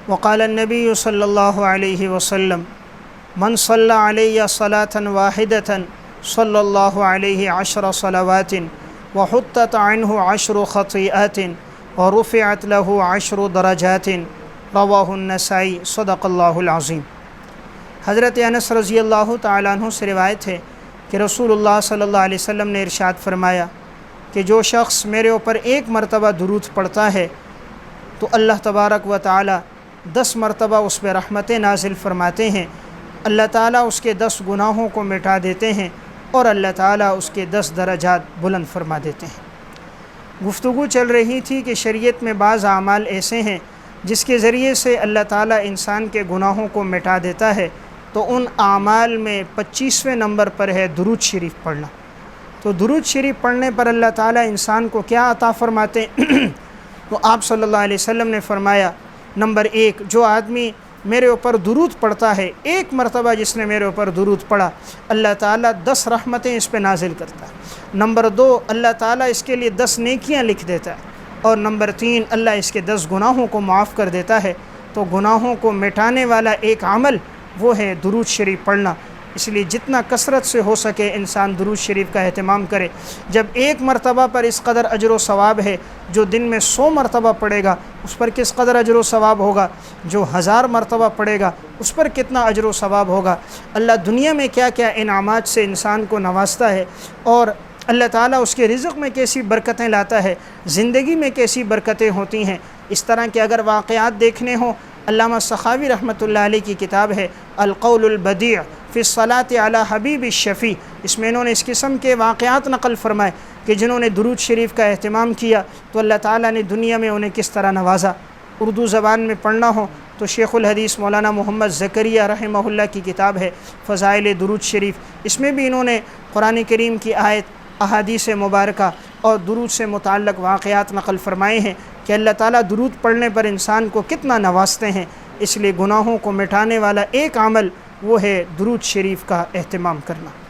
وقال النبی صلی اللہ علیہ وسلم من صلی علی صلاة واحدة صلی اللہ علیہ 10 صلوات وحطت عنہ 10 خطیئات ورفعت له 10 درجات رواہ النسائی صدق اللہ العظیم۔ حضرت انس رضی اللہ تعالیٰ عنہ سے روایت ہے کہ رسول اللہ صلی اللہ علیہ وسلم نے ارشاد فرمایا کہ جو شخص میرے اوپر 1 مرتبہ درود پڑھتا ہے تو اللہ تبارک و تعالی 10 مرتبہ اس پہ رحمتیں نازل فرماتے ہیں، اللہ تعالیٰ اس کے 10 گناہوں کو مٹا دیتے ہیں اور اللہ تعالیٰ اس کے 10 درجات بلند فرما دیتے ہیں۔ گفتگو چل رہی تھی کہ شریعت میں بعض اعمال ایسے ہیں جس کے ذریعے سے اللہ تعالیٰ انسان کے گناہوں کو مٹا دیتا ہے، تو ان اعمال میں 25ویں نمبر پر ہے درود شریف پڑھنا۔ تو درود شریف پڑھنے پر اللہ تعالیٰ انسان کو کیا عطا فرماتے ہیں؟ تو آپ صلی اللہ علیہ وسلم نے فرمایا نمبر 1، جو آدمی میرے اوپر درود پڑھتا ہے، 1 مرتبہ جس نے میرے اوپر درود پڑھا، اللہ تعالیٰ 10 رحمتیں اس پہ نازل کرتا ہے۔ نمبر 2، اللہ تعالیٰ اس کے لیے 10 نیکیاں لکھ دیتا ہے۔ اور نمبر 3، اللہ اس کے 10 گناہوں کو معاف کر دیتا ہے۔ تو گناہوں کو مٹانے والا ایک عمل وہ ہے درود شریف پڑھنا، اس لیے جتنا کثرت سے ہو سکے انسان درود شریف کا اہتمام کرے۔ جب 1 مرتبہ پر اس قدر اجر و ثواب ہے، جو دن میں 100 مرتبہ پڑھے گا اس پر کس قدر اجر و ثواب ہوگا، جو 1000 مرتبہ پڑھے گا اس پر کتنا اجر و ثواب ہوگا۔ اللہ دنیا میں کیا کیا انعامات سے انسان کو نوازتا ہے، اور اللہ تعالیٰ اس کے رزق میں کیسی برکتیں لاتا ہے، زندگی میں کیسی برکتیں ہوتی ہیں۔ اس طرح کے اگر واقعات دیکھنے ہوں، علامہ سخاوی رحمۃ اللہ علیہ کی کتاب ہے القول البدیع فی الصلاۃ علی حبیب الشفیع، اس میں انہوں نے اس قسم کے واقعات نقل فرمائے کہ جنہوں نے درود شریف کا اہتمام کیا تو اللہ تعالیٰ نے دنیا میں انہیں کس طرح نوازا۔ اردو زبان میں پڑھنا ہو تو شیخ الحدیث مولانا محمد زکریا رحمہ اللہ کی کتاب ہے فضائل درود شریف، اس میں بھی انہوں نے قرآن کریم کی آیت، احادیث مبارکہ اور درود سے متعلق واقعات نقل فرمائے ہیں کہ اللہ تعالیٰ درود پڑھنے پر انسان کو کتنا نوازتے ہیں۔ اس لیے گناہوں کو مٹانے والا ایک عمل وہ ہے درود شریف کا اہتمام کرنا۔